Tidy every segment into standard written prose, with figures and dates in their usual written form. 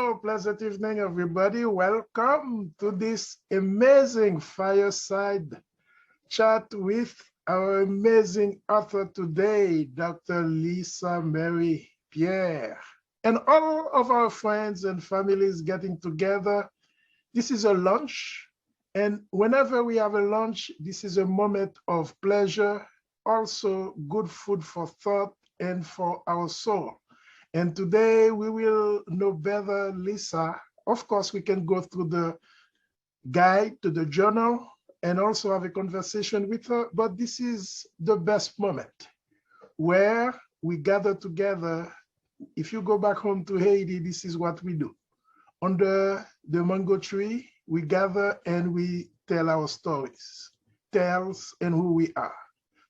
Pleasant evening, everybody. Welcome to this amazing fireside chat with our amazing author today, Dr. Lisa Mary Pierre, and all of our friends and families getting together. This is a lunch, and whenever we have a lunch, this is a moment of pleasure, also good food for thought and for our soul. And today we will know better Lisa. Of course, we can go through the guide to the journal and also have a conversation with her, but this is the best moment where we gather together. If you go back home to Haiti, this is what we do. Under the mango tree, we gather and we tell our stories, tales and who we are.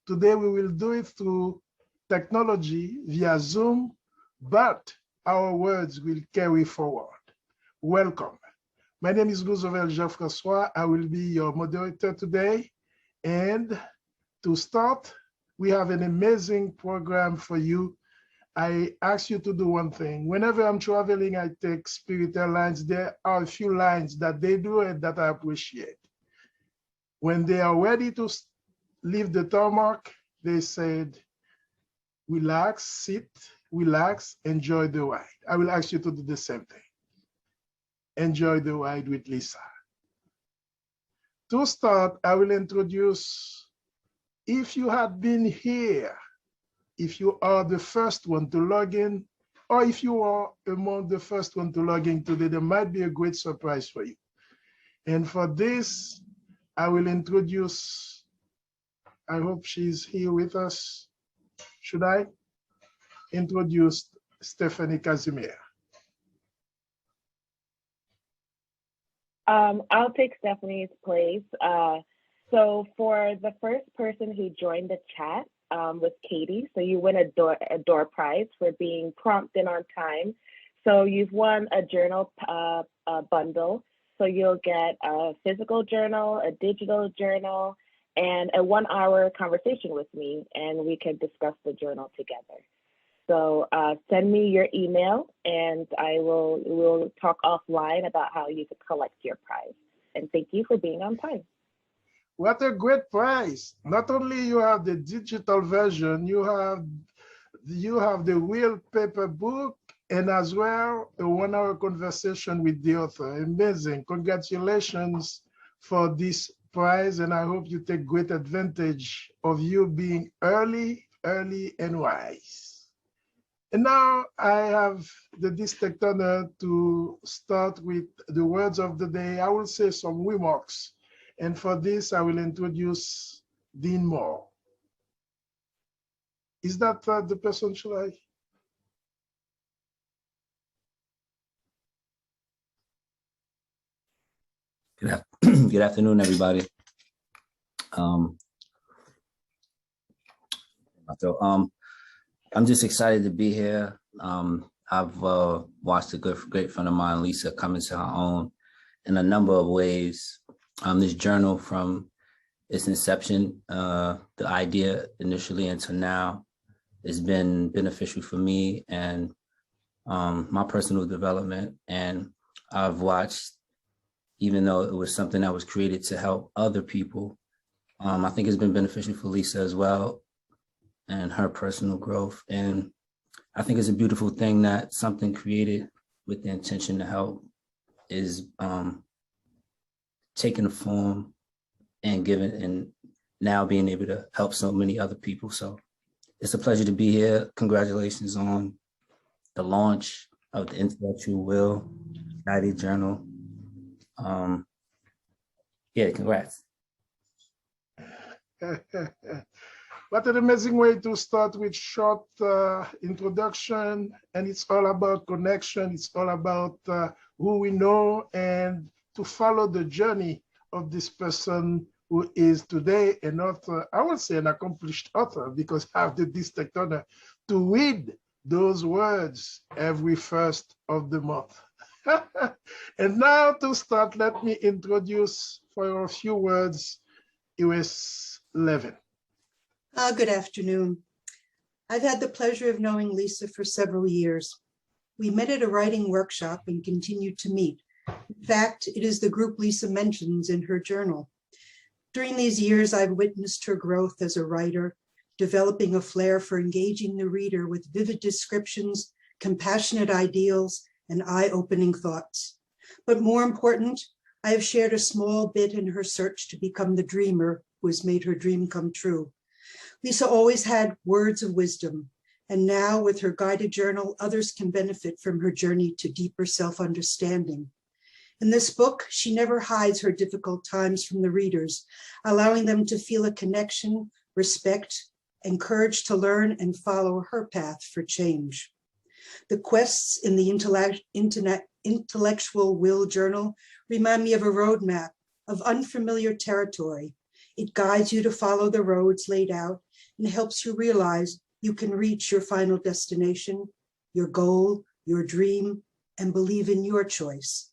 Today we will do it through technology via Zoom, but our words will carry forward. Welcome. My name is Roosevelt Jean-Francois. I will be your moderator today. And to start, we have an amazing program for you. I ask you to do one thing. Whenever I'm traveling, I take Spirit Airlines. There are a few lines that they do and that I appreciate. When they are ready to leave the tarmac, they said, relax, sit, relax, enjoy the ride. I will ask you to do the same thing. Enjoy the ride with Lisa. To start, I will introduce, if you had been here, if you are the first one to log in, or if you are among the first one to log in today, there might be a great surprise for you. And for this, I will introduce, I hope she's here with us. Should I introduce Stephanie Kasmir? I'll take Stephanie's place. So for the first person who joined the chat was Katie. So you win a door prize for being prompt and on time. So you've won a journal bundle. So you'll get a physical journal, a digital journal, and a 1-hour conversation with me, and we can discuss the journal together. So send me your email, and we'll talk offline about how you could collect your prize. And thank you for being on time. What a great prize! Not only you have the digital version, you have the real paper book, and as well a 1-hour conversation with the author. Amazing! Congratulations for this prize, and I hope you take great advantage of you being early and wise. And now I have the distinct honor to start with the words of the day. I will say some remarks. And for this, I will introduce Dean Moore. Is that the person, should I? Good afternoon, everybody. I'm just excited to be here. I've watched a great friend of mine, Lisa, come into her own in a number of ways. This journal, from its inception, the idea initially until now, has been beneficial for me and my personal development. And I've watched, even though it was something that was created to help other people, I think it's been beneficial for Lisa as well, and her personal growth. And I think it's a beautiful thing that something created with the intention to help is taking a form and giving, and now being able to help so many other people. So it's a pleasure to be here. Congratulations on the launch of the Intellectual Will Guided Journal. Yeah, congrats. What an amazing way to start with short introduction. And it's all about connection. It's all about who we know, and to follow the journey of this person who is today an author, I would say an accomplished author, because I have the distinct honor to read those words every first of the month. And now to start, let me introduce for a few words, US Levin. Good afternoon. I've had the pleasure of knowing Lisa for several years. We met at a writing workshop and continue to meet. In fact, it is the group Lisa mentions in her journal. During these years, I've witnessed her growth as a writer, developing a flair for engaging the reader with vivid descriptions, compassionate ideals, and eye-opening thoughts. But more important, I have shared a small bit in her search to become the dreamer who has made her dream come true. Lisa always had words of wisdom, and now with her guided journal, others can benefit from her journey to deeper self-understanding. In this book, she never hides her difficult times from the readers, allowing them to feel a connection, respect, and courage to learn and follow her path for change. The quests in the Intellectual Will Journal remind me of a roadmap of unfamiliar territory. It guides you to follow the roads laid out and helps you realize you can reach your final destination, your goal, your dream, and believe in your choice.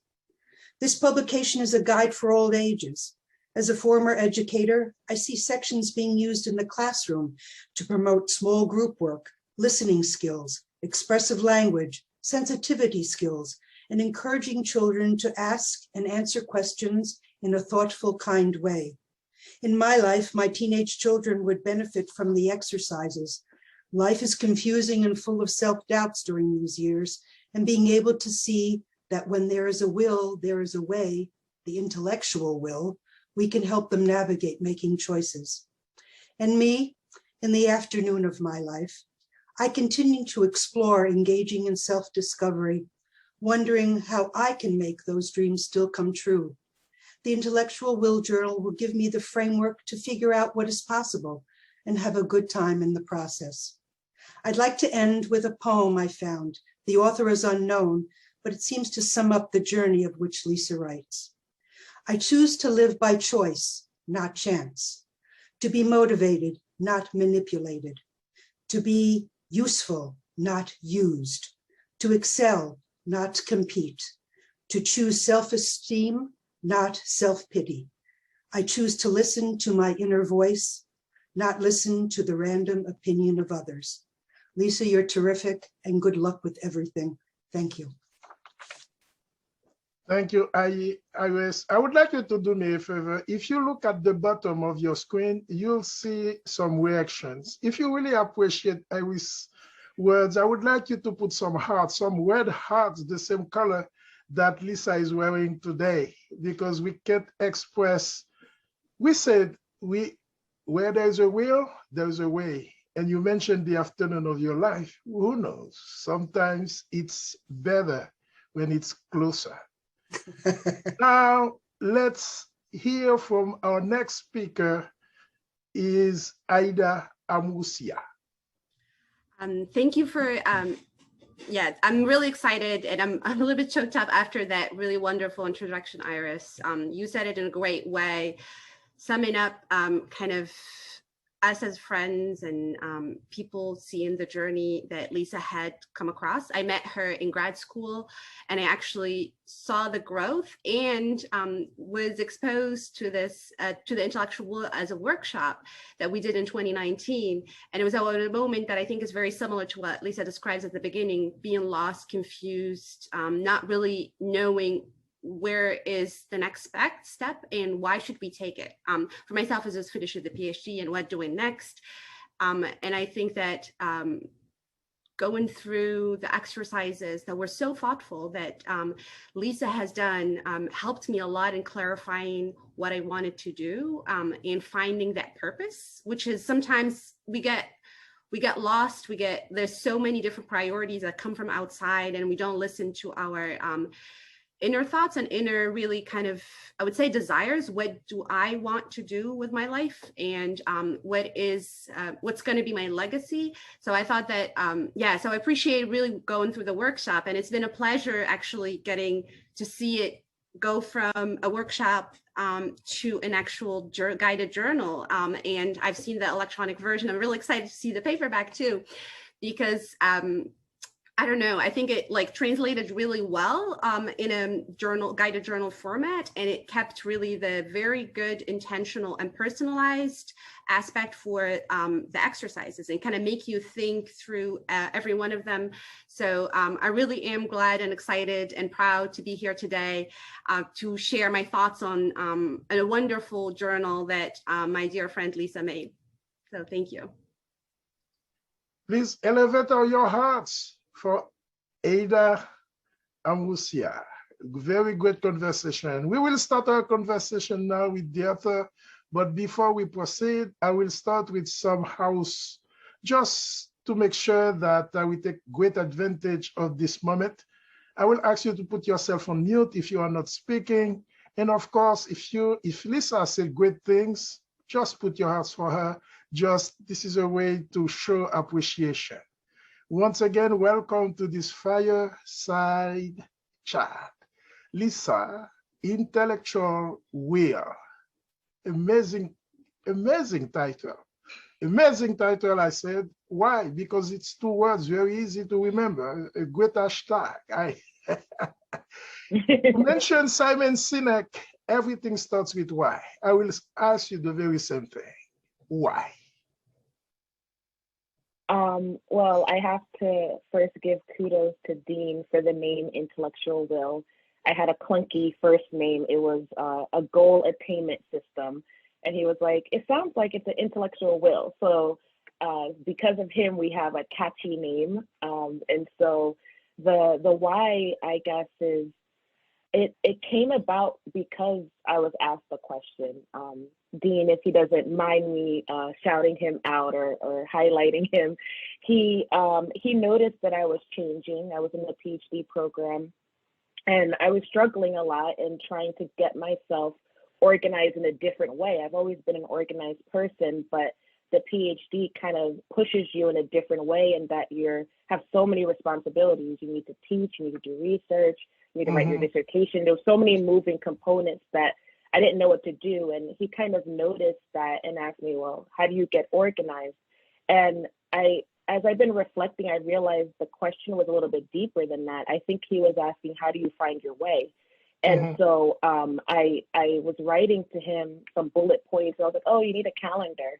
This publication is a guide for all ages. As a former educator, I see sections being used in the classroom to promote small group work, listening skills, expressive language, sensitivity skills, and encouraging children to ask and answer questions in a thoughtful, kind way. In my life, my teenage children would benefit from the exercises. Life is confusing and full of self-doubts during these years, and being able to see that when there is a will, there is a way, the intellectual will, we can help them navigate making choices. And me, in the afternoon of my life, I continue to explore engaging in self-discovery, wondering how I can make those dreams still come true. The Intellectual Will Journal will give me the framework to figure out what is possible and have a good time in the process. I'd like to end with a poem I found. The author is unknown, but it seems to sum up the journey of which Lisa writes. I choose to live by choice, not chance, to be motivated, not manipulated, to be useful, not used, to excel, not compete, to choose self-esteem, not self-pity. I choose to listen to my inner voice, not listen to the random opinion of others. Lisa, you're terrific, and good luck with everything. Thank you. Thank you, Iris. I would like you to do me a favor. If you look at the bottom of your screen, you'll see some reactions. If you really appreciate Iris' words, I would like you to put some hearts, some red hearts, the same color that Lisa is wearing today, because we can't express, we said, where there's a will, there's a way. And you mentioned the afternoon of your life. Who knows? Sometimes it's better when it's closer. Now, let's hear from our next speaker is Aida Amusia. Thank you for, yeah, I'm really excited, and I'm a little bit choked up after that really wonderful introduction, Iris. You said it in a great way, summing up kind of us as friends and people seeing the journey that Lisa had come across. I met her in grad school, and I actually saw the growth and was exposed to this, to the Intellectual Will as a workshop that we did in 2019. And it was a moment that I think is very similar to what Lisa describes at the beginning, being lost, confused, not really knowing where is the next step and why should we take it. For myself, as a finisher the PhD and what doing next. And I think that going through the exercises that were so thoughtful that Lisa has done helped me a lot in clarifying what I wanted to do and finding that purpose, which is sometimes we get lost, there's so many different priorities that come from outside, and we don't listen to our inner thoughts and inner really kind of, I would say, desires. What do I want to do with my life, and what's going to be my legacy? So I thought that, yeah, so I appreciate really going through the workshop, and it's been a pleasure actually getting to see it go from a workshop to an actual guided journal. And I've seen the electronic version. I'm really excited to see the paperback too, because I don't know. I think it like translated really well in a guided journal format, and it kept really the very good intentional and personalized aspect for the exercises and kind of make you think through every one of them. So I really am glad and excited and proud to be here today to share my thoughts on a wonderful journal that my dear friend Lisa made. So thank you. Please elevate your hearts for Ada Amusia. Very great conversation. We will start our conversation now with the author, but before we proceed, I will start with some house, just to make sure that we take great advantage of this moment. I will ask you to put yourself on mute if you are not speaking. And of course, if Lisa said great things, just put your hearts for her. This is a way to show appreciation. Once again, welcome to this Fireside Chat. Lisa, Intellectual Will. Amazing title. Amazing title, I said. Why? Because it's 2 words, very easy to remember. A great hashtag. You mentioned Simon Sinek, everything starts with why. I will ask you the very same thing. Why? Well, I have to first give kudos to Dean for the name Intellectual Will. I had a clunky first name. It was a goal attainment system. And he was like, it sounds like it's an intellectual will. So because of him, we have a catchy name. And so the why, I guess, is it came about because I was asked the question. Dean, if he doesn't mind me shouting him out or highlighting him, he noticed that I was changing. I was in the PhD program, and I was struggling a lot and trying to get myself organized in a different way. I've always been an organized person, but the PhD kind of pushes you in a different way, in that you have so many responsibilities. You need to teach, you need to do research, you need to write your dissertation. There were so many moving components that I didn't know what to do. And he kind of noticed that and asked me, well, how do you get organized? And as I've been reflecting, I realized the question was a little bit deeper than that. I think he was asking, how do you find your way? And so I was writing to him some bullet points. I was like, oh, you need a calendar.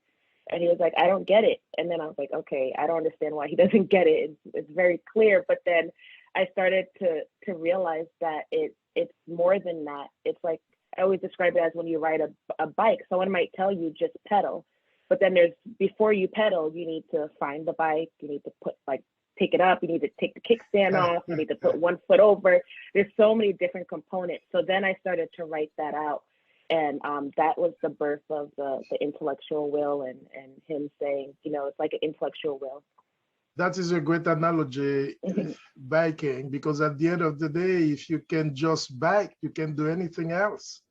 And he was like, I don't get it. And then I was like, okay, I don't understand why he doesn't get it. It's very clear. But then I started to realize that it's more than that. It's like, I always describe it as when you ride a bike. Someone might tell you just pedal, but then before you pedal, you need to find the bike. You need to pick it up. You need to take the kickstand off. You need to put one foot over. There's so many different components. So then I started to write that out. And that was the birth of the intellectual will, and him saying, it's like an intellectual will. That is a great analogy, biking, because at the end of the day, if you can just bike, you can do anything else.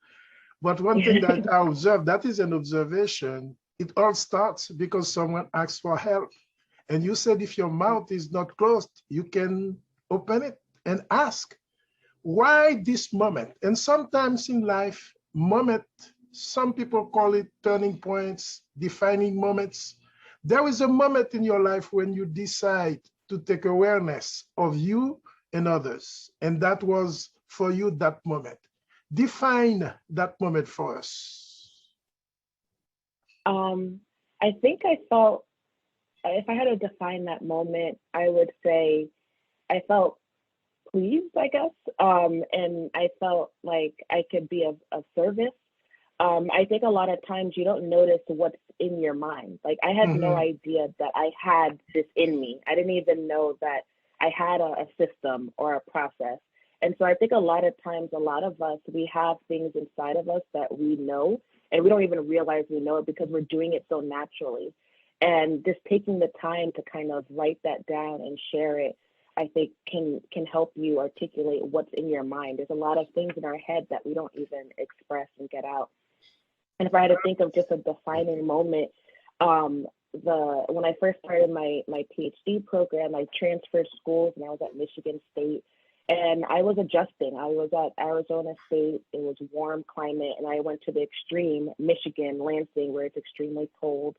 But one thing that I observed, that is an observation, it all starts because someone asks for help. And you said if your mouth is not closed, you can open it and ask, why this moment? And sometimes in life, some people call it turning points, defining moments. There is a moment in your life when you decide to take awareness of you and others. And that was for you that moment. Define that moment for us. I think I felt, if I had to define that moment, I would say I felt pleased, I guess. And I felt like I could be of service. I think a lot of times you don't notice what's in your mind. Like I had no idea that I had this in me. I didn't even know that I had a system or a process. And so I think a lot of times, a lot of us, we have things inside of us that we know, and we don't even realize we know it because we're doing it so naturally. And just taking the time to kind of write that down and share it, I think can help you articulate what's in your mind. There's a lot of things in our head that we don't even express and get out. And if I had to think of just a defining moment, when I first started my PhD program, I transferred schools and I was at Michigan State, and I was adjusting. I was at Arizona State. It was warm climate, and I went to the extreme, Michigan, Lansing, where it's extremely cold.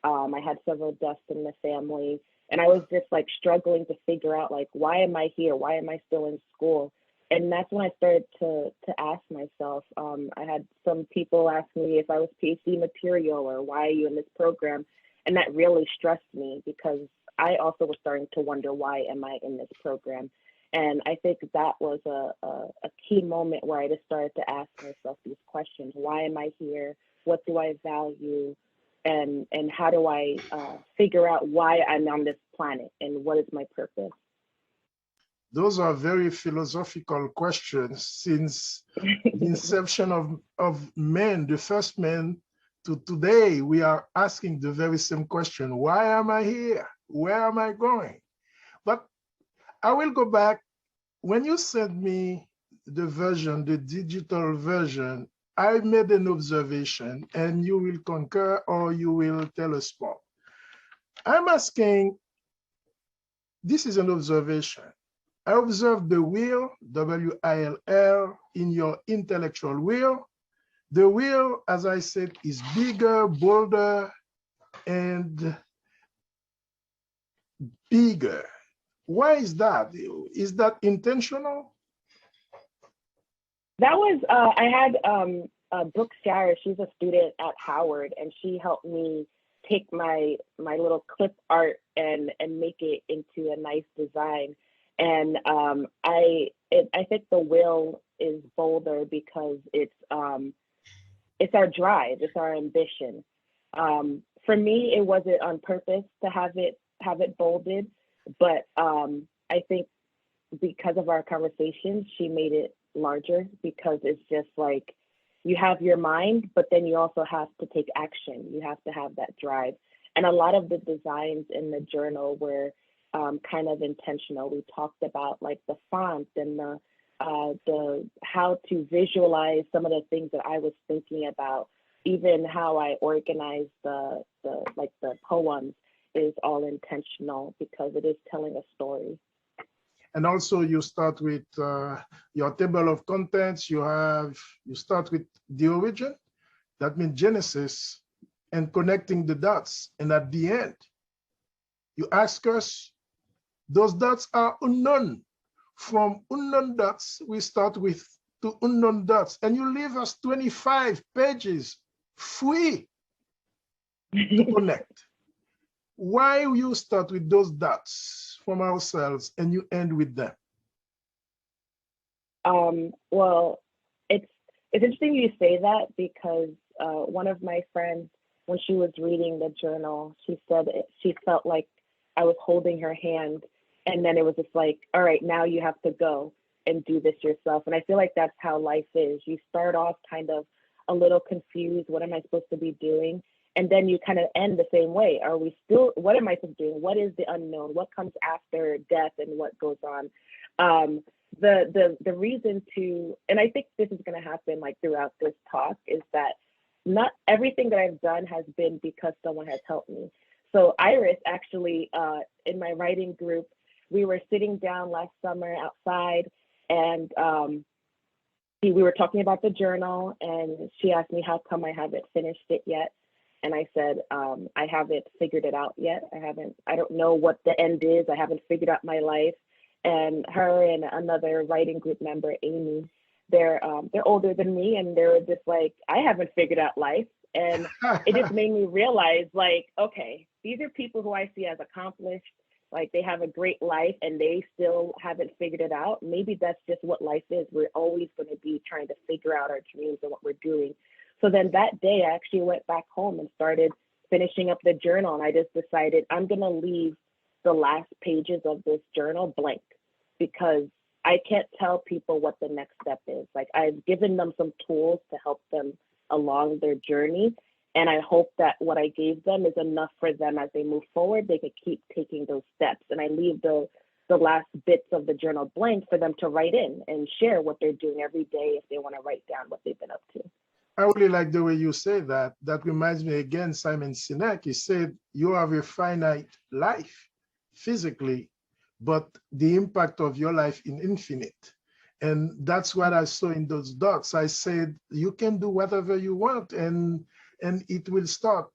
I had several deaths in the family. And I was just like struggling to figure out like, why am I here? Why am I still in school? And that's when I started to ask myself. I had some people ask me if I was PhD material or why are you in this program? And that really stressed me because I also was starting to wonder, why am I in this program? And I think that was a key moment where I just started to ask myself these questions. Why am I here? What do I value? And how do I figure out why I'm on this planet and what is my purpose? Those are very philosophical questions since the inception of man, the first man, to today, we are asking the very same question. Why am I here? Where am I going? But I will go back. When you sent me the version, the digital version, I made an observation and you will concur or you will tell us more. I'm asking, this is an observation. I observed the wheel, W-I-L-L, in your intellectual wheel. The wheel, as I said, is bigger, bolder, and bigger. Why is that? Is that intentional? That was, I had Brooke Shire, she's a student at Howard, and she helped me take my little clip art and make it into a nice design. And I think the will is bolder because it's our drive, it's our ambition. For me, it wasn't on purpose to have it bolded, but I think because of our conversations, she made it larger because it's just like you have your mind, but then you also have to take action. You have to have that drive. And a lot of the designs in the journal were kind of intentional. We talked about like the font and the how to visualize some of the things that I was thinking about. Even how I organize the poems is all intentional because it is telling a story. And also you start with your table of contents. You start with the origin, that means Genesis, and connecting the dots. And at the end, you ask us, those dots are unknown. From unknown dots, we start with to unknown dots, and you leave us 25 pages free to connect. Why you start with those dots from ourselves and you end with them? Well, it's interesting you say that because one of my friends, when she was reading the journal, she said she felt like I was holding her hand, and then it was just like, all right, now you have to go and do this yourself. And I feel like that's how life is. You start off kind of a little confused. What am I supposed to be doing? And then you kind of end the same way. Are we still, what am I supposed to do? What is the unknown? What comes after death and what goes on? The reason to, and I think this is going to happen like throughout this talk, is that not everything that I've done has been because someone has helped me. So Iris actually, in my writing group, we were sitting down last summer outside, and we were talking about the journal, and she asked me how come I haven't finished it yet. And I said, I haven't figured it out yet. I don't know what the end is. I haven't figured out my life. And her and another writing group member, Amy, they're older than me, and they were just like, I haven't figured out life. And it just made me realize, like, okay, these are people who I see as accomplished, like they have a great life and they still haven't figured it out. Maybe that's just what life is. We're always going to be trying to figure out our dreams and what we're doing. So then that day, I actually went back home and started finishing up the journal. And I just decided I'm going to leave the last pages of this journal blank because I can't tell people what the next step is. Like, I've given them some tools to help them along their journey. And I hope that what I gave them is enough for them as they move forward. They could keep taking those steps. And I leave the last bits of the journal blank for them to write in and share what they're doing every day if they want to write down what they've been up to. I really like the way you say that. That reminds me again, Simon Sinek, he said, you have a finite life physically, but the impact of your life is infinite. And that's what I saw in those dots. I said, you can do whatever you want and it will start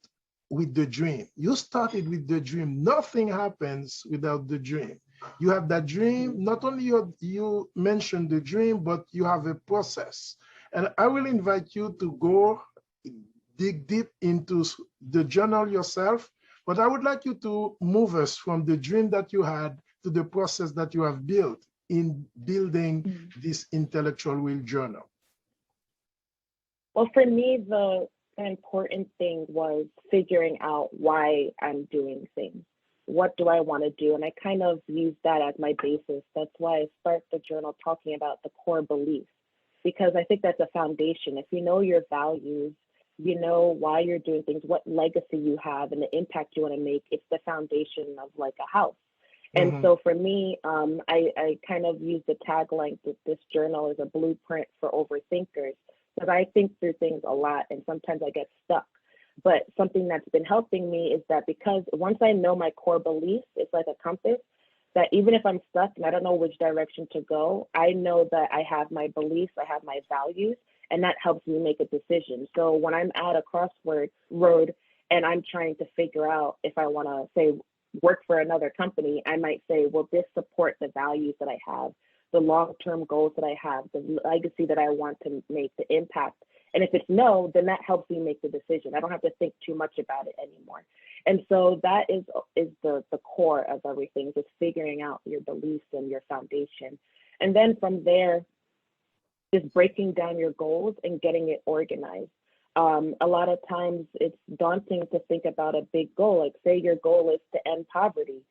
with the dream. You started with the dream. Nothing happens without the dream. You have that dream, not only you mentioned the dream, but you have a process. And I will invite you to go dig deep into the journal yourself, but I would like you to move us from the dream that you had to the process that you have built in building this intellectual will journal. Well, for me, the important thing was figuring out why I'm doing things. What do I want to do? And I kind of use that as my basis. That's why I start the journal talking about the core beliefs, because I think that's a foundation. If you know your values, you know why you're doing things, what legacy you have, and the impact you want to make, it's the foundation of like a house. And so for me, I kind of use the tagline that this journal is a blueprint for overthinkers, because I think through things a lot and sometimes I get stuck. But something that's been helping me is that because once I know my core beliefs, it's like a compass, that even if I'm stuck and I don't know which direction to go, I know that I have my beliefs, I have my values, and that helps me make a decision. So when I'm at a road and I'm trying to figure out if I want to, say, work for another company, I might say, will this support the values that I have, the long-term goals that I have, the legacy that I want to make, the impact? And if it's no, then that helps me make the decision. I don't have to think too much about it anymore. And so that is the core of everything, just figuring out your beliefs and your foundation. And then from there, just breaking down your goals and getting it organized. A lot of times it's daunting to think about a big goal. Like, say your goal is to end poverty.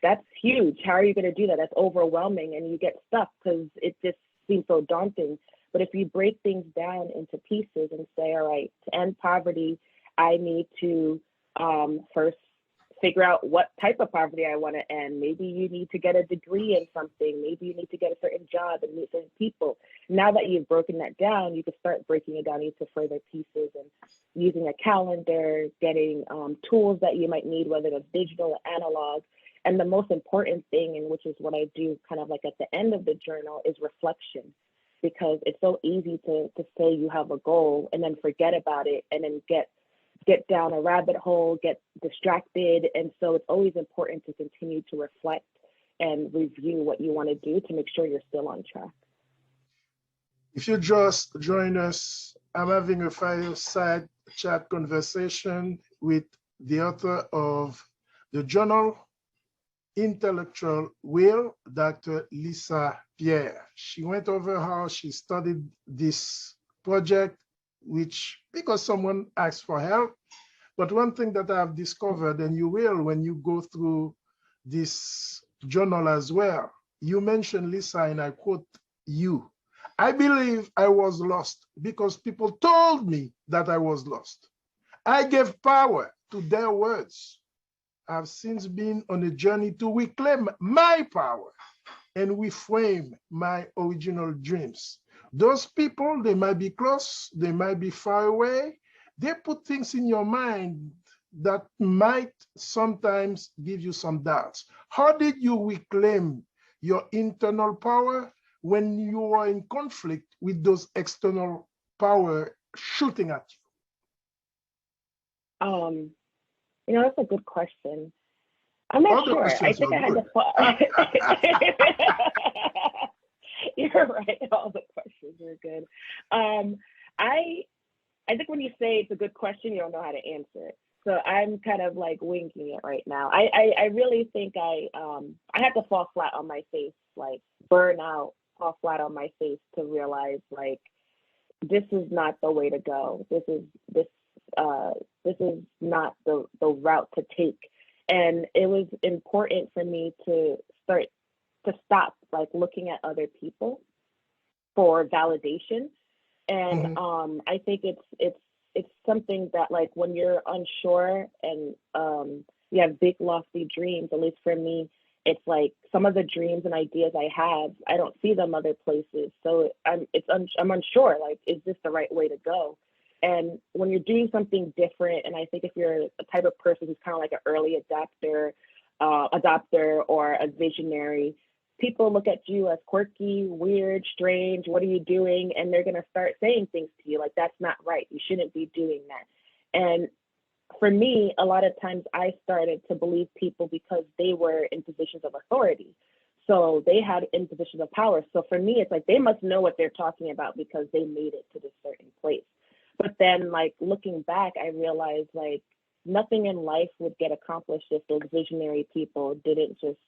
That's huge. How are you going to do that? That's overwhelming, and you get stuck because it just seems so daunting. But if you break things down into pieces and say, all right, to end poverty, I need to first figure out what type of poverty I want to end. Maybe you need to get a degree in something. Maybe you need to get a certain job and meet certain people. Now that you've broken that down, you can start breaking it down into further pieces and using a calendar, getting tools that you might need, whether it's digital or analog. And the most important thing, and which is what I do kind of like at the end of the journal, is reflection. Because it's so easy to say you have a goal and then forget about it and then get down a rabbit hole, get distracted. And so it's always important to continue to reflect and review what you want to do to make sure you're still on track. If you just join us, I'm having a fireside chat conversation with the author of the journal Intellectual Will, Dr. Lisa Pierre. She went over how she studied this project, which because someone asked for help. But one thing that I've discovered, and you will when you go through this journal as well, you mentioned, Lisa, and I quote you, I believe I was lost because people told me that I was lost. I gave power to their words. I've since been on a journey to reclaim my power and reframe my original dreams. Those people, they might be close, they might be far away. They put things in your mind that might sometimes give you some doubts. How did you reclaim your internal power when you are in conflict with those external power shooting at you? That's a good question. I'm not sure. I think I had to. You're right. All the questions are good. I think when you say it's a good question, you don't know how to answer it. So I'm kind of like winging it right now. I really think I had to fall flat on my face, like burn out, fall flat on my face to realize like this is not the way to go. This is not the route to take. And it was important for me to stop like looking at other people for validation. And I think it's something that like when you're unsure and you have big lofty dreams, at least for me, it's like some of the dreams and ideas I have, I don't see them other places. So I'm unsure, like, is this the right way to go? And when you're doing something different, and I think if you're a type of person who's kind of like an early adopter or a visionary, people look at you as quirky, weird, strange, what are you doing? And they're going to start saying things to you like, that's not right. You shouldn't be doing that. And for me, a lot of times I started to believe people because they were in positions of authority. So they had in positions of power. So for me, it's like they must know what they're talking about because they made it to this certain place. But then, like, looking back, I realized like nothing in life would get accomplished if those visionary people didn't just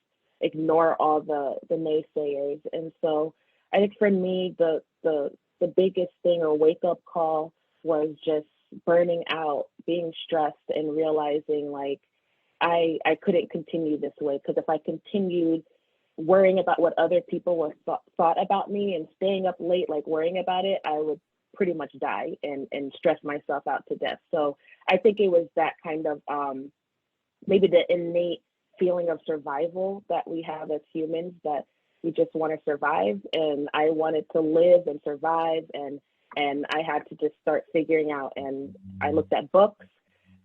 ignore all the naysayers. And so I think for me, the biggest thing or wake up call was just burning out, being stressed, and realizing like I couldn't continue this way, because if I continued worrying about what other people were thought about me and staying up late, like worrying about it, I would pretty much die and stress myself out to death. So I think it was that kind of maybe the innate feeling of survival that we have as humans, that we just want to survive. And I wanted to live and survive, and I had to just start figuring out. And I looked at books,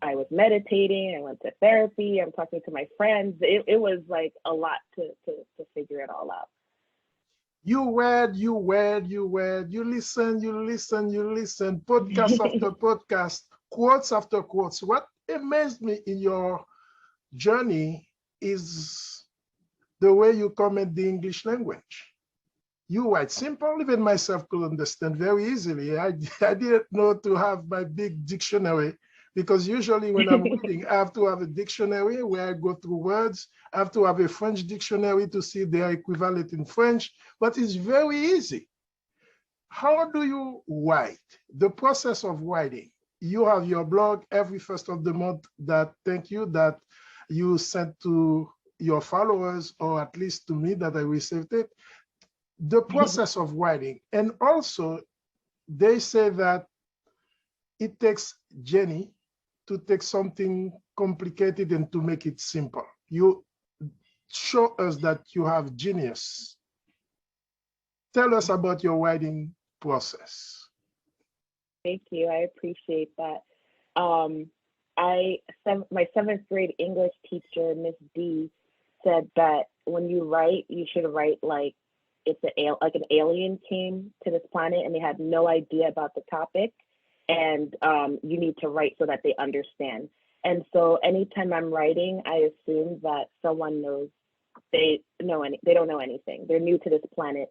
I was meditating, I went to therapy, I'm talking to my friends. It was like a lot to figure it all out. You read, you listen, podcast after podcast, quotes after quotes. What amazed me in your journey is the way you comment the English language. You write simple, even myself could understand very easily. I didn't know to have my big dictionary, because usually when I'm reading, I have to have a dictionary where I go through words. I have to have a French dictionary to see their equivalent in French, but it's very easy. How do you write? The process of writing. You have your blog every first of the month that, thank you, that you sent to your followers, or at least to me that I received it. The process of writing. And also, they say that it takes Jenny to take something complicated and to make it simple. You show us that you have genius. Tell us about your writing process. Thank you. I appreciate that. My seventh grade English teacher, Miss D, said that when you write, you should write like it's like an alien came to this planet and they had no idea about the topic, and you need to write so that they understand. And so anytime I'm writing, I assume that someone knows they don't know anything. They're new to this planet.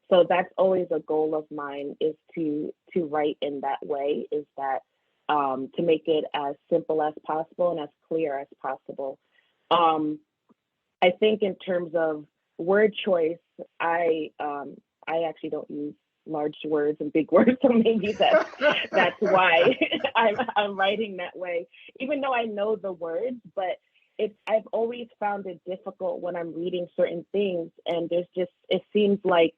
So that's always a goal of mine, is to write in that way, is that to make it as simple as possible and as clear as possible. I think in terms of word choice, I actually don't use large words and big words, so maybe that's why I'm writing that way, even though I know the words. But I've always found it difficult when I'm reading certain things, and it seems like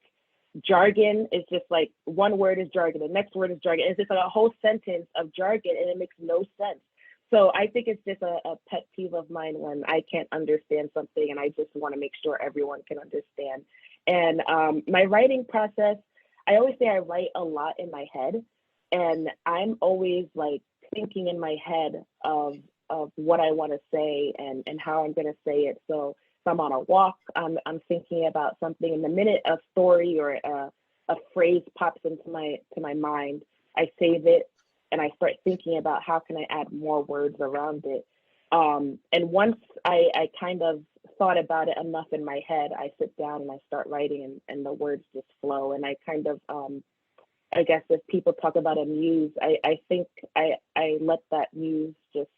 jargon is just like one word is jargon, the next word is jargon. It's just like a whole sentence of jargon, and it makes no sense. So I think it's just a pet peeve of mine when I can't understand something, and I just want to make sure everyone can understand. And my writing process, I always say I write a lot in my head, and I'm always like thinking in my head of what I want to say and how I'm going to say it. So if I'm on a walk, I'm thinking about something, and the minute a story or a phrase pops into my mind, I save it and I start thinking about how can I add more words around it. And once I kind of thought about it enough in my head, I sit down and I start writing, and the words just flow. And I kind of, I guess if people talk about a muse, I think I let that muse just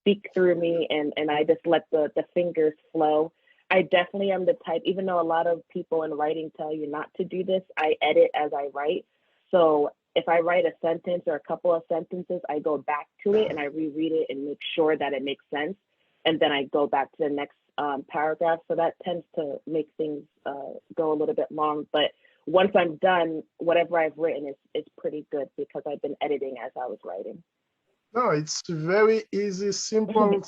speak through me, and I just let the fingers flow. I definitely am the type, even though a lot of people in writing tell you not to do this, I edit as I write. So if I write a sentence or a couple of sentences, I go back to it and I reread it and make sure that it makes sense. And then I go back to the next paragraph. So that tends to make things go a little bit long. But once I'm done, whatever I've written is pretty good, because I've been editing as I was writing. No, it's very easy, simple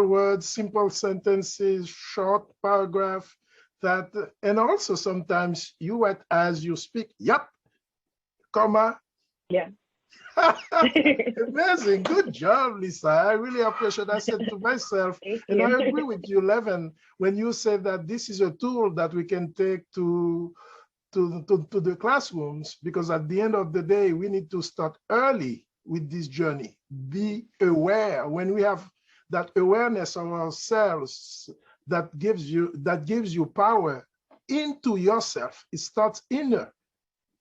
words, simple sentences, short paragraph. And also sometimes you write as you speak. Yep, comma. Yeah. Amazing. Good job, Lisa. I really appreciate it. I said to myself, and I agree with you, Levin, when you said that this is a tool that we can take to the classrooms, because at the end of the day, we need to start early with this journey. Be aware. When we have that awareness of ourselves, that gives you power into yourself. It starts inner,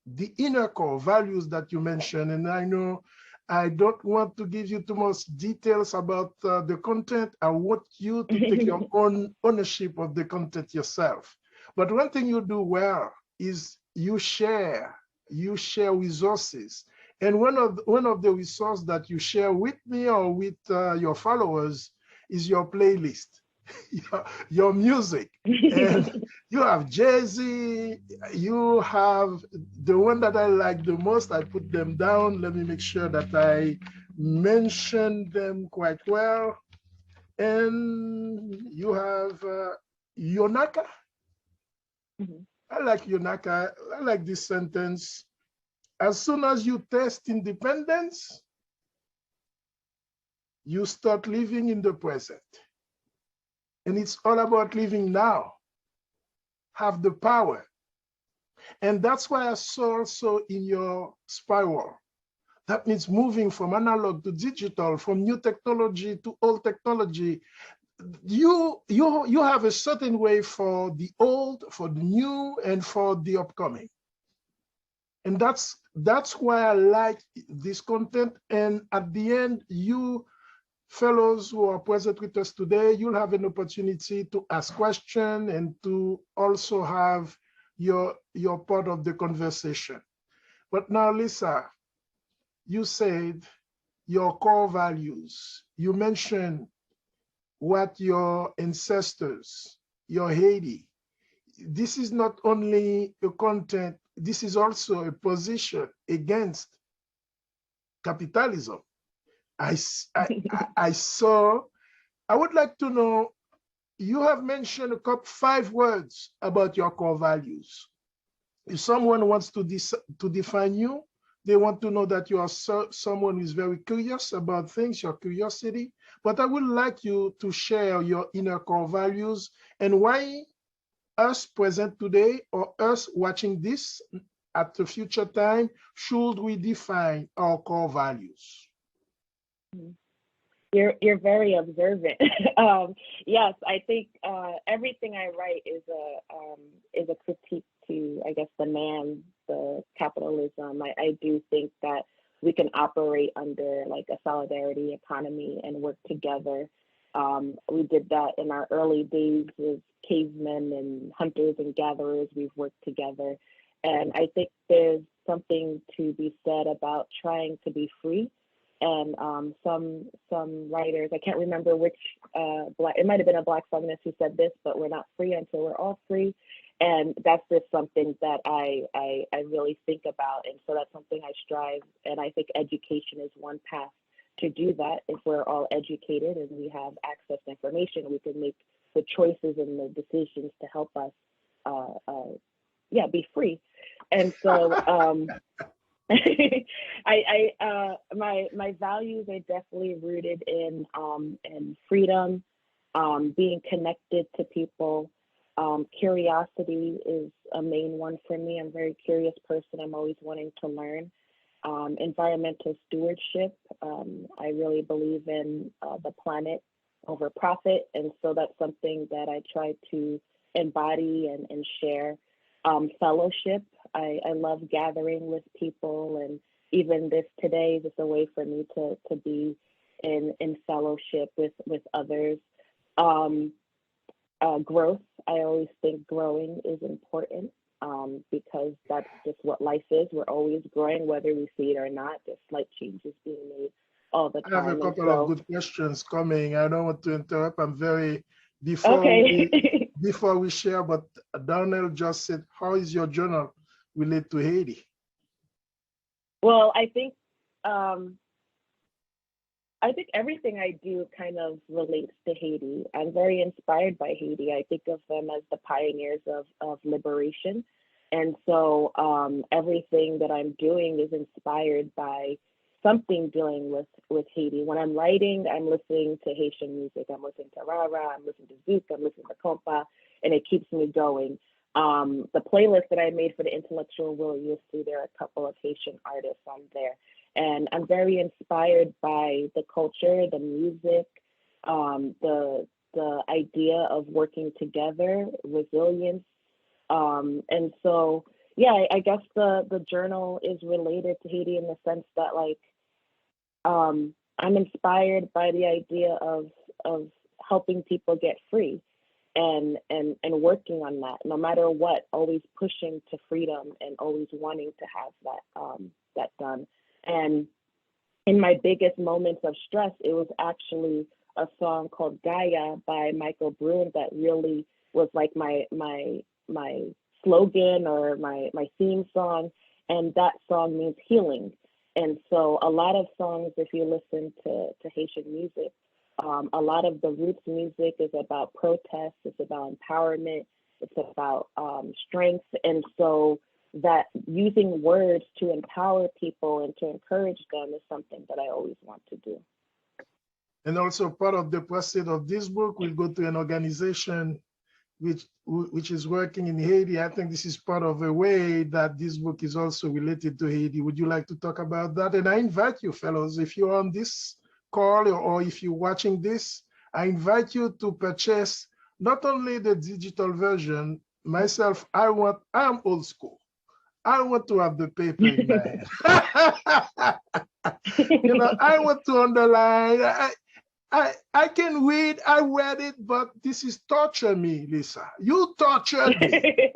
the inner core values that you mentioned. And I know I don't want to give you too much details about the content. I want you to take your own ownership of the content yourself. But one thing you do well is you share resources. And one of the resources that you share with me or with your followers is your playlist, your music. And you have Jay-Z, you have the one that I like the most. I put them down. Let me make sure that I mention them quite well. And you have Yonaka. Mhm. I like Yonaka. I like this sentence. As soon as you taste independence, you start living in the present. And it's all about living now. Have the power. And that's why I saw also in your spiral. That means moving from analog to digital, from new technology to old technology. You have a certain way for the old, for the new, and for the upcoming. And that's why I like this content. And at the end, you fellows who are present with us today, you'll have an opportunity to ask questions and to also have your part of the conversation. But now, Lisa, you said your core values. You mentioned what your ancestors, your Haiti. This is not only a content, this is also a position against capitalism. I saw, I would like to know, you have mentioned 5 words about your core values. If someone wants to define you, they want to know that you are someone who is very curious about things, your curiosity. But I would like you to share your inner core values and why us present today or us watching this at the future time, should we define our core values? You're very observant. Yes, I think everything I write is a critique to, I guess, the capitalism. I do think that we can operate under like a solidarity economy and work together. We did that in our early days with cavemen and hunters and gatherers. We've worked together, and I think there's something to be said about trying to be free. And some writers, I can't remember which it might have been a Black feminist who said this, but we're not free until we're all free. And that's just something that I really think about. And so that's something I strive. And I think education is one path to do that. If we're all educated and we have access to information, we can make the choices and the decisions to help us, be free. And so, my values are definitely rooted in freedom, being connected to people. Curiosity is a main one for me. I'm a very curious person. I'm always wanting to learn. Environmental stewardship. I really believe in the planet over profit, and so that's something that I try to embody and share. Fellowship. I love gathering with people, and even this today is a way for me to be in fellowship with others. Growth. I always think growing is important because that's just what life is. We're always growing, whether we see it or not. There's slight changes being made all the time. I have a couple of good questions coming. I don't want to interrupt. I'm very okay. Before we share, but Darnell just said, how is your journal related to Haiti? Well, I think everything I do kind of relates to Haiti. I'm very inspired by Haiti. I think of them as the pioneers of liberation. And so everything that I'm doing is inspired by something dealing with Haiti. When I'm writing, I'm listening to Haitian music. I'm listening to Rara, I'm listening to Zouk, I'm listening to Compa, and it keeps me going. The playlist that I made for the Intellectual Will, you'll see there are a couple of Haitian artists on there. And I'm very inspired by the culture, the music, the idea of working together, resilience. And so, yeah, I guess the journal is related to Haiti in the sense that, like, I'm inspired by the idea of helping people get free and working on that, no matter what, always pushing to freedom and always wanting to have that done. And in my biggest moments of stress, it was actually a song called Gaia by Michael Bruin that really was like my slogan or my theme song. And that song means healing. And so a lot of songs, if you listen to Haitian music, a lot of the roots music is about protest, it's about empowerment, it's about strength. And so that using words to empower people and to encourage them is something that I always want to do. And also part of the proceeds of this book will go to an organization which is working in Haiti. I think this is part of a way that this book is also related to Haiti. Would you like to talk about that? And I invite you, fellows, if you're on this call or if you're watching this, I invite you to purchase not only the digital version. Myself, I'm old school. I want to have the paper in my hand. I want to underline. I can read, I read it, but this is torture me, Lisa. You tortured me.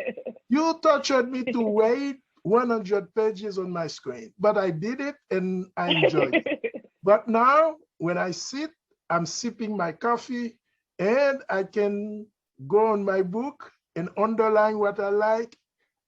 You tortured me to read 100 pages on my screen, but I did it and I enjoyed it. But now when I sit, I'm sipping my coffee and I can go on my book and underline what I like.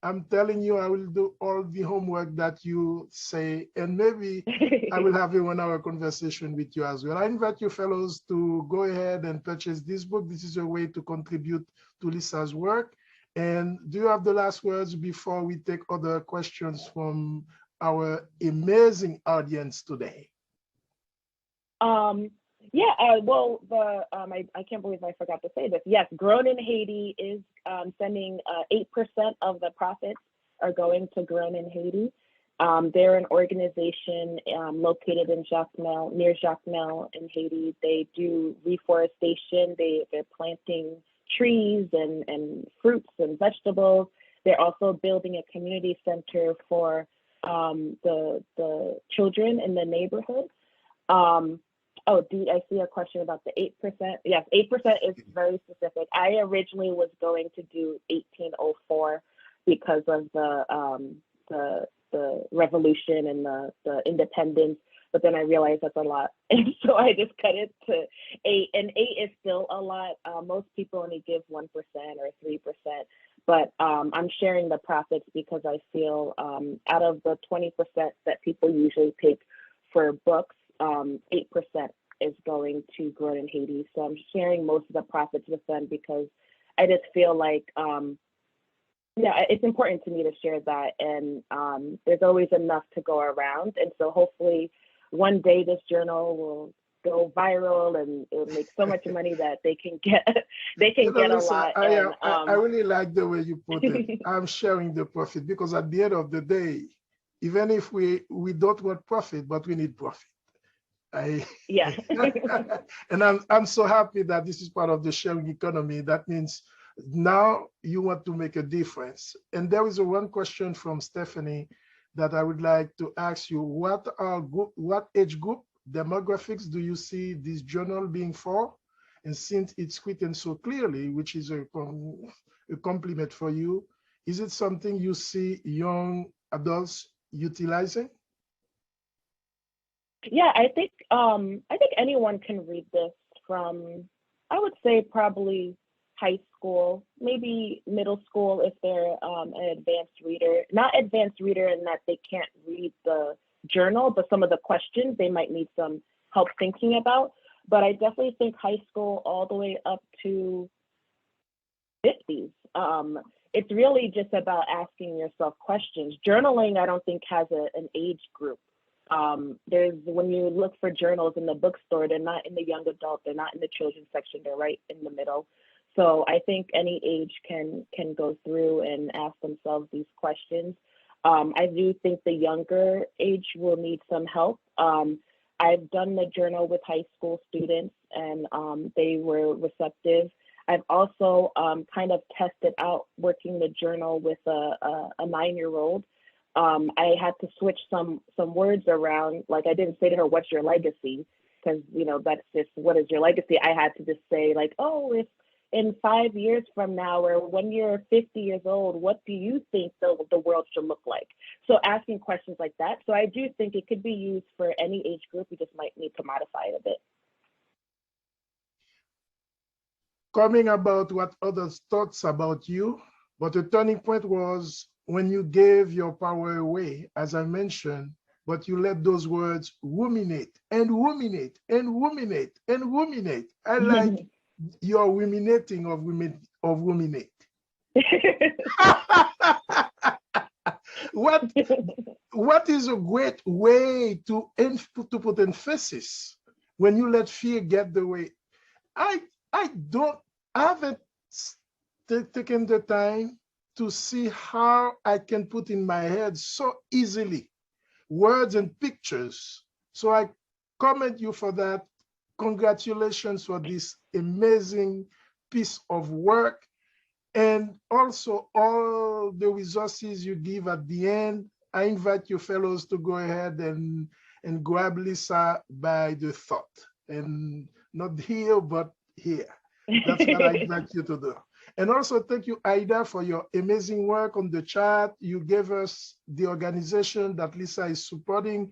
I'm telling you, I will do all the homework that you say, and maybe I will have a 1-hour conversation with you as well. I invite you fellows to go ahead and purchase this book. This is a way to contribute to Lisa's work. And do you have the last words before we take other questions from our amazing audience today? Well, I can't believe I forgot to say this. Yes, Grown in Haiti is sending 8% of the profits are going to Grown in Haiti. They're an organization located in near Jacmel in Haiti. They do reforestation. They're planting trees and fruits and vegetables. They're also building a community center for the children in the neighborhood. I see a question about the 8%. Yes, 8% is very specific. I originally was going to do 1804 because of the revolution and the independence, but then I realized that's a lot. And so I just cut it to 8, and 8 is still a lot. Most people only give 1% or 3%, but I'm sharing the profits because I feel out of the 20% that people usually take for books, 8% is going to Grown in Haiti. So I'm sharing most of the profits with them because I just feel like, it's important to me to share that. And there's always enough to go around. And so hopefully one day this journal will go viral and it will make so much money that they can get a lot. I really like the way you put it. I'm sharing the profit because at the end of the day, even if we don't want profit, but we need profit. And I'm so happy that this is part of the sharing economy. That means now you want to make a difference. And there is one question from Stephanie that I would like to ask you. What age group demographics do you see this journal being for? And since it's written so clearly, which is a compliment for you, is it something you see young adults utilizing? Yeah, I think anyone can read this from, I would say probably high school, maybe middle school if they're an advanced reader. Not advanced reader in that they can't read the journal, but some of the questions they might need some help thinking about. But I definitely think high school all the way up to 50s. It's really just about asking yourself questions. Journaling, I don't think has an age group. When you look for journals in the bookstore, they're not in the young adult, they're not in the children's section, they're right in the middle. So I think any age can go through and ask themselves these questions. I do think the younger age will need some help. I've done the journal with high school students, and they were receptive. I've also kind of tested out working the journal with a 9-year-old. I had to switch some words around. Like, I didn't say to her, "What's your legacy?" Because, you know, that's just, what is your legacy? I had to just say, like, "Oh, if in 5 years from now, or when you're 50 years old, what do you think the world should look like?" So asking questions like that. So I do think it could be used for any age group. We just might need to modify it a bit. Coming about what others thought about you, but the turning point was when you gave your power away, as I mentioned, but you let those words ruminate and ruminate and ruminate and ruminate. I like your ruminating of ruminate. What is a great way to put emphasis when you let fear get the way? I haven't taken the time to see how I can put in my head so easily words and pictures. So I commend you for that. Congratulations for this amazing piece of work, and also all the resources you give at the end. I invite you fellows to go ahead and grab Lisa by the thought, and not here, but here. That's what I invite you to do. And also thank you, Aida, for your amazing work on the chat. You gave us the organization that Lisa is supporting,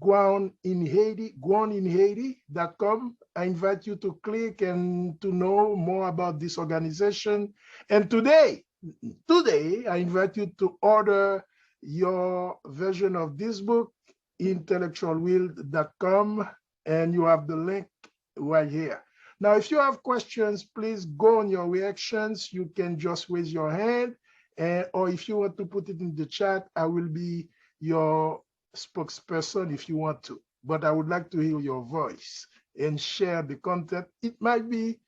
GuanInHaiti.com. I invite you to click and to know more about this organization. And today, I invite you to order your version of this book, intellectualwield.com, and you have the link right here. Now, if you have questions, please go on your reactions. You can just raise your hand, or if you want to put it in the chat, I will be your spokesperson if you want to. But I would like to hear your voice and share the content. It might be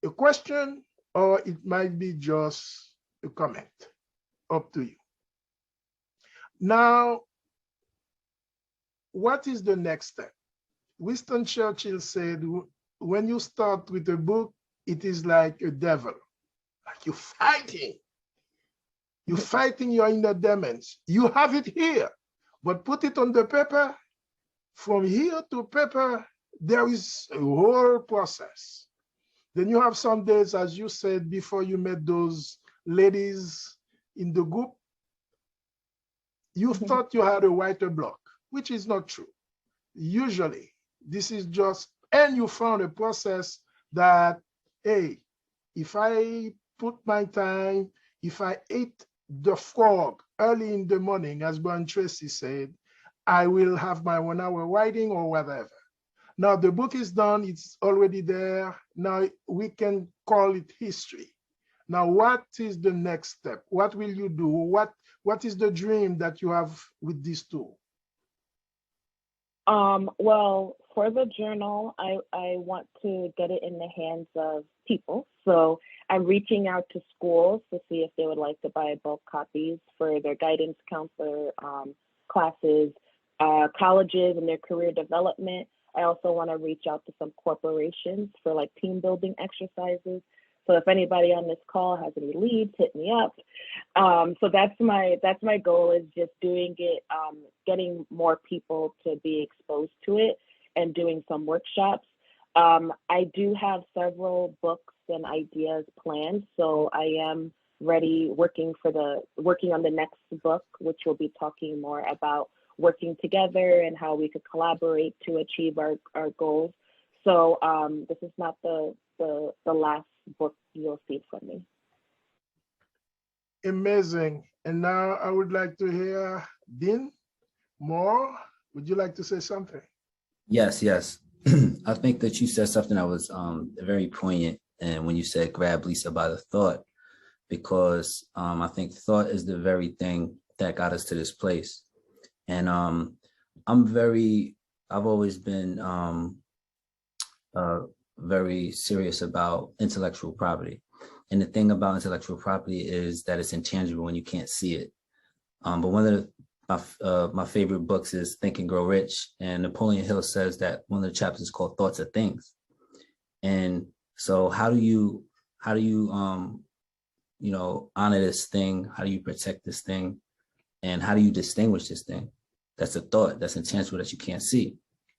a question, or it might be just a comment. Up to you. Now, what is the next step? Winston Churchill said, when you start with a book, it is like a devil, like you're fighting. You're fighting your inner demons. You have it here, but put it on the paper. From here to paper, there is a whole process. Then you have some days, as you said, before you met those ladies in the group, you thought you had a writer block, which is not true. Usually, this is just, and you found a process that, hey, if I put my time, if I ate the frog early in the morning, as Brian Tracy said, I will have my 1 hour writing or whatever. Now the book is done, it's already there. Now we can call it history. Now, what is the next step? What will you do? What is the dream that you have with this tool? Well, for the journal, I want to get it in the hands of people. So I'm reaching out to schools to see if they would like to buy bulk copies for their guidance counselor classes, colleges and their career development. I also want to reach out to some corporations for like team building exercises. So if anybody on this call has any leads, hit me up. So that's my goal, is just doing it, getting more people to be exposed to it and doing some workshops. I do have several books and ideas planned, so I am ready working on the next book, which will be talking more about working together and how we could collaborate to achieve our goals. So this is not the last book you'll see from me. Amazing. And now I would like to hear Dean more. Would you like to say something? Yes. I think that you said something that was very poignant, and when you said grab Lisa by the thought, because I think thought is the very thing that got us to this place. And I've always been very serious about intellectual property. And the thing about intellectual property is that it's intangible and you can't see it. But one of my favorite books is Think and Grow Rich. And Napoleon Hill says that one of the chapters is called Thoughts of Things. And so how do you honor this thing? How do you protect this thing? And how do you distinguish this thing? That's a thought, that's intangible that you can't see.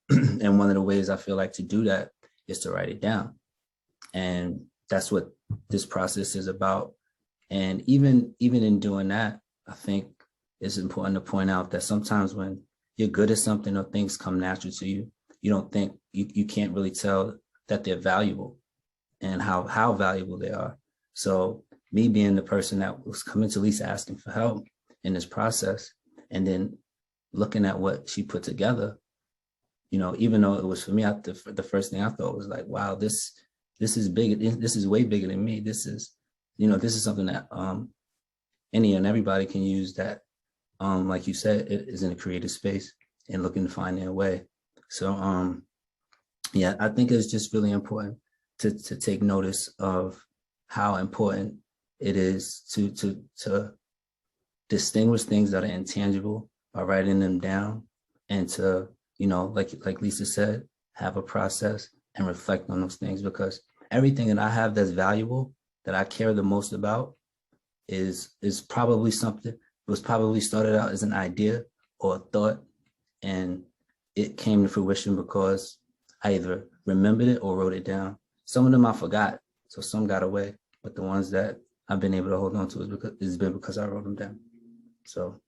And one of the ways I feel like to do that is to write it down. And that's what this process is about. And even in doing that, I think it's important to point out that sometimes when you're good at something or things come natural to you, you don't think, you can't really tell that they're valuable and how valuable they are. So me being the person that was coming to Lisa asking for help in this process, and then looking at what she put together, even though it was for me, the first thing I thought was like, wow, this is big. This is way bigger than me. This is something that any and everybody can use that, like you said, it is in a creative space and looking to find their way. So, yeah, I think it's just really important to take notice of how important it is to distinguish things that are intangible by writing them down, and to, like Lisa said, have a process and reflect on those things, because everything that I have that's valuable, that I care the most about, is probably something, was probably started out as an idea or a thought, and it came to fruition because I either remembered it or wrote it down. Some of them I forgot, so some got away, but the ones that I've been able to hold on to is because I wrote them down. So.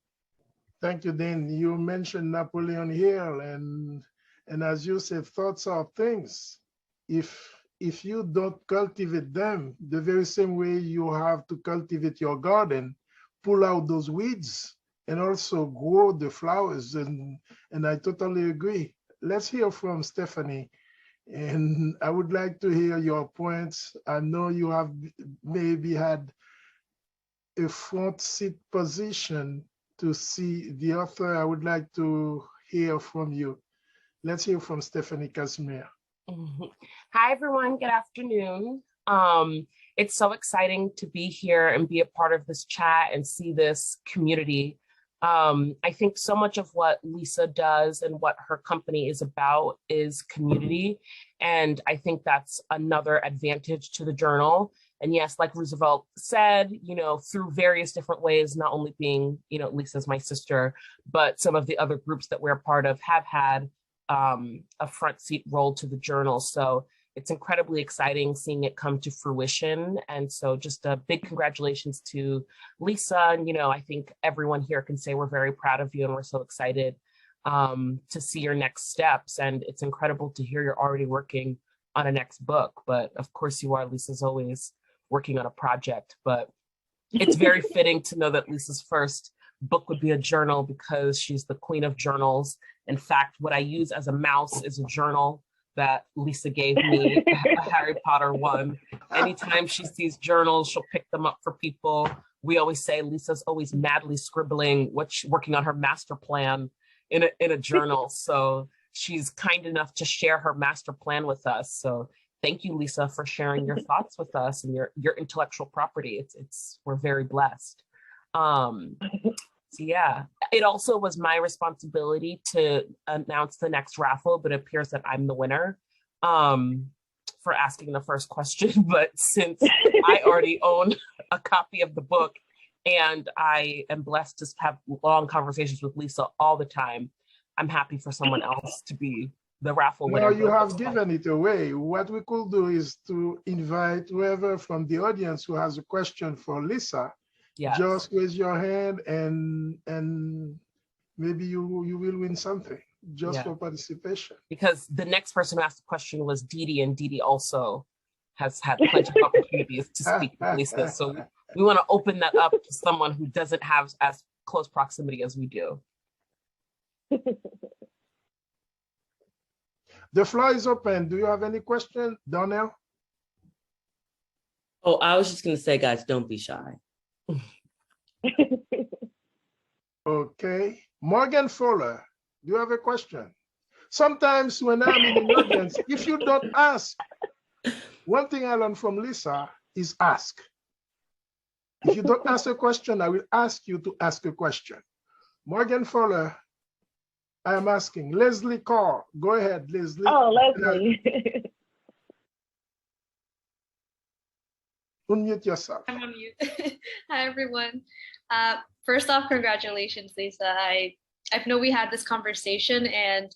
Thank you, Dean. You mentioned Napoleon Hill, and as you said, thoughts are things. If you don't cultivate them the very same way you have to cultivate your garden, pull out those weeds and also grow the flowers. And I totally agree. Let's hear from Stephanie. And I would like to hear your points. I know you have maybe had a front seat position to see the author. I would like to hear from you. Let's hear from Stephanie Kasmir. Hi, everyone. Good afternoon. It's so exciting to be here and be a part of this chat and see this community. I think so much of what Lisa does and what her company is about is community. And I think that's another advantage to the journal. And yes, like Roosevelt said, through various different ways, not only being, Lisa's my sister, but some of the other groups that we're a part of have had a front seat role to the journal. So it's incredibly exciting seeing it come to fruition. And so just a big congratulations to Lisa. And, I think everyone here can say we're very proud of you and we're so excited to see your next steps. And it's incredible to hear you're already working on a next book. But of course you are. Lisa's always working on a project, but it's very fitting to know that Lisa's first book would be a journal because she's the queen of journals. In fact, what I use as a mouse is a journal that Lisa gave me, a Harry Potter one. Anytime she sees journals, she'll pick them up for people. We always say Lisa's always madly scribbling, working on her master plan in a journal. So she's kind enough to share her master plan with us. So thank you, Lisa, for sharing your thoughts with us and your intellectual property. We're very blessed. So yeah, it also was my responsibility to announce the next raffle, but it appears that I'm the winner for asking the first question. But since I already own a copy of the book and I am blessed to have long conversations with Lisa all the time, I'm happy for someone else to be the raffle winner. Well, you have given it away. What we could do is to invite whoever from the audience who has a question for Lisa. Yes. Just raise your hand and maybe you will win something just for participation. Because the next person who asked the question was Dee, and Dee also has had plenty of opportunities to speak with Lisa. So we want to open that up to someone who doesn't have as close proximity as we do. The floor is open. Do you have any questions, Donnell? Oh, I was just going to say, guys, don't be shy. Okay. Morgan Fowler, do you have a question? Sometimes when I'm in the audience, if you don't ask, one thing I learned from Lisa is ask. If you don't ask a question, I will ask you to ask a question. Morgan Fowler, I am asking. Leslie Carr, go ahead, Leslie. Oh, Leslie. Unmute yourself. I'm on mute. Hi, everyone. First off, congratulations, Lisa. I know we had this conversation, and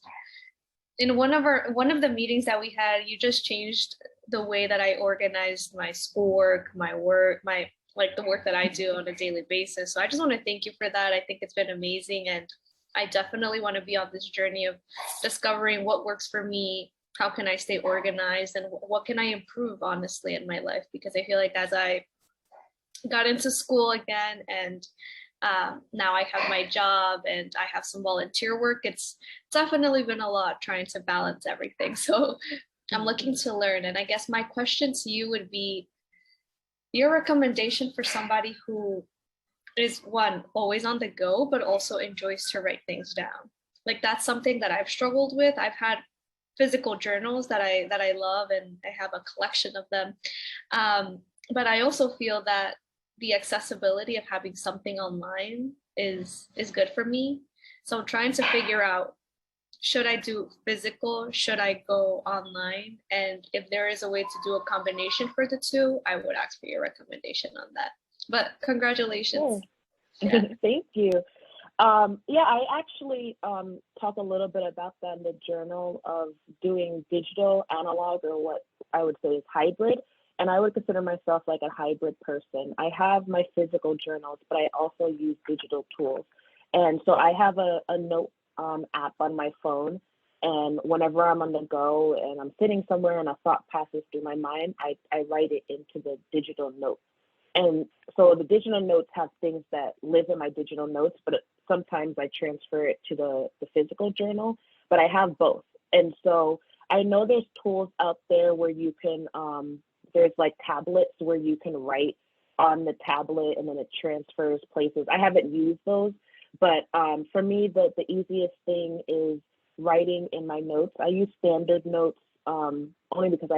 in one of the meetings that we had, you just changed the way that I organized my schoolwork, my work, the work that I do on a daily basis. So I just want to thank you for that. I think it's been amazing, and I definitely want to be on this journey of discovering what works for me. How can I stay organized, and what can I improve honestly in my life? Because I feel like as I got into school again, and now I have my job and I have some volunteer work, it's definitely been a lot trying to balance everything. So I'm looking to learn. And I guess my question to you would be your recommendation for somebody who is, one, always on the go, but also enjoys to write things down. Like, that's something that I've struggled with. I've had physical journals that I love, and I have a collection of them. But I also feel that the accessibility of having something online is good for me. So I'm trying to figure out, should I do physical? Should I go online? And if there is a way to do a combination for the two, I would ask for your recommendation on that. But congratulations. Yeah. Thank you. Yeah, I actually talk a little bit about that in the journal of doing digital, analog, or what I would say is hybrid. And I would consider myself like a hybrid person. I have my physical journals, but I also use digital tools. And so I have a note app on my phone. And whenever I'm on the go and I'm sitting somewhere and a thought passes through my mind, I write it into the digital notes. And so the digital notes have things that live in my digital notes, but sometimes I transfer it to the physical journal, but I have both. And so I know there's tools out there where you can, there's like tablets where you can write on the tablet and then it transfers places. I haven't used those, but for me, the easiest thing is writing in my notes. I use standard notes only because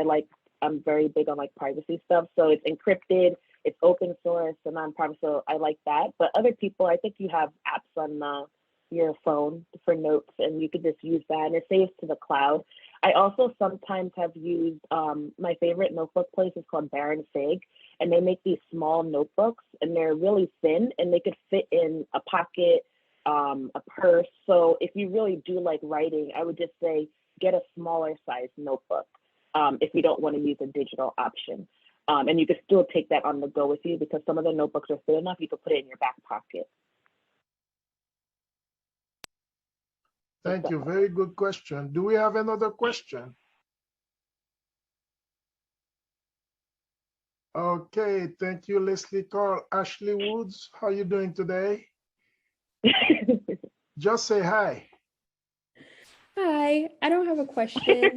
I'm very big on like privacy stuff. So it's encrypted, it's open source and non-profit, so I like that. But other people, I think you have apps on your phone for notes, and you could just use that, and it saves to the cloud. I also sometimes have used, my favorite notebook place is called Baron Fig, and they make these small notebooks, and they're really thin, and they could fit in a pocket, a purse. So if you really do like writing, I would just say get a smaller size notebook if you don't want to use a digital option. And you can still take that on the go with you because some of the notebooks are thin enough, you can put it in your back pocket. Thank you. Very good question. Do we have another question? Okay, thank you, Leslie Carl. Ashley Woods, how are you doing today? Just say hi. Hi, I don't have a question,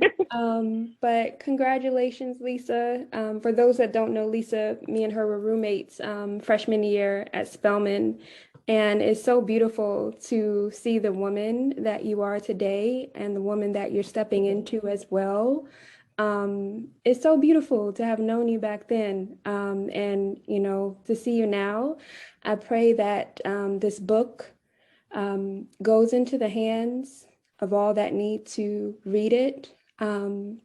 but congratulations, Lisa. For those that don't know, Lisa, me and her were roommates freshman year at Spelman, and it's so beautiful to see the woman that you are today and the woman that you're stepping into as well. It's so beautiful to have known you back then, and to see you now. I pray that this book goes into the hands of all that need to read it and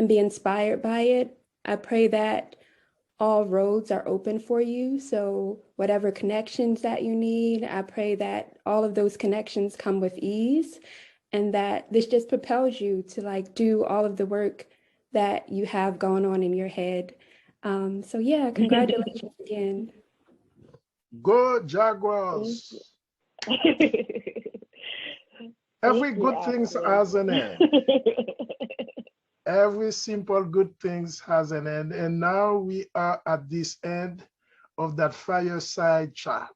be inspired by it. I pray that all roads are open for you. So whatever connections that you need, I pray that all of those connections come with ease and that this just propels you to do all of the work that you have going on in your head. So yeah, congratulations again. Go Jaguars. Every good thing has an end. Every simple good thing has an end. And now we are at this end of that fireside chat.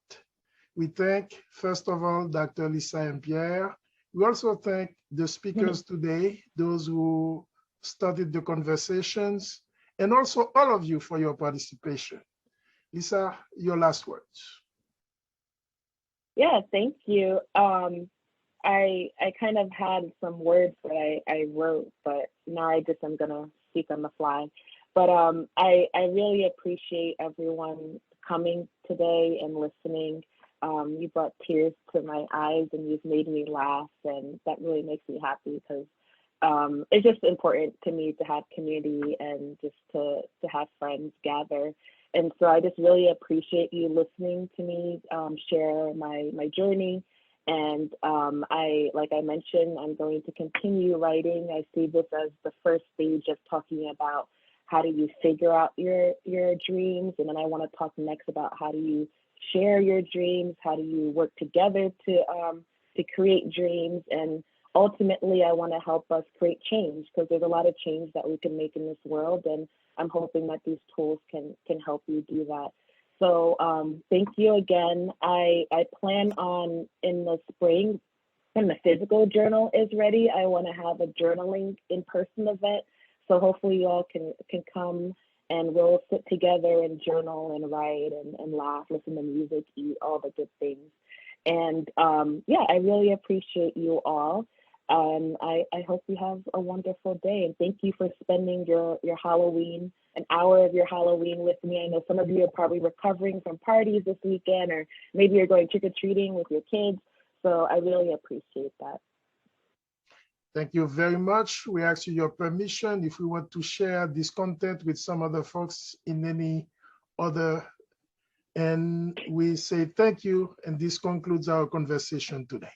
We thank, first of all, Dr. Lisa and Pierre. We also thank the speakers today, those who started the conversations, and also all of you for your participation. Lisa, your last words. Yeah, thank you. I kind of had some words that I wrote, but now I just am gonna speak on the fly. But I really appreciate everyone coming today and listening. You brought tears to my eyes and you've made me laugh, and that really makes me happy because it's just important to me to have community and just to have friends gather. And so I just really appreciate you listening to me share my journey. And like I mentioned, I'm going to continue writing. I see this as the first stage of talking about how do you figure out your dreams, and then I want to talk next about how do you share your dreams, how do you work together to create dreams, and ultimately I want to help us create change because there's a lot of change that we can make in this world, and I'm hoping that these tools can help you do that. So thank you again. I plan on in the spring, when the physical journal is ready, I want to have a journaling in-person event. So hopefully you all can come and we'll sit together and journal and write and laugh, listen to music, eat all the good things. And yeah, I really appreciate you all. I hope you have a wonderful day, and thank you for spending your Halloween, an hour of your Halloween with me. I know some of you are probably recovering from parties this weekend, or maybe you're going trick-or-treating with your kids. So I really appreciate that. Thank you very much. We ask you your permission if we want to share this content with some other folks in any other, and we say thank you, and this concludes our conversation today.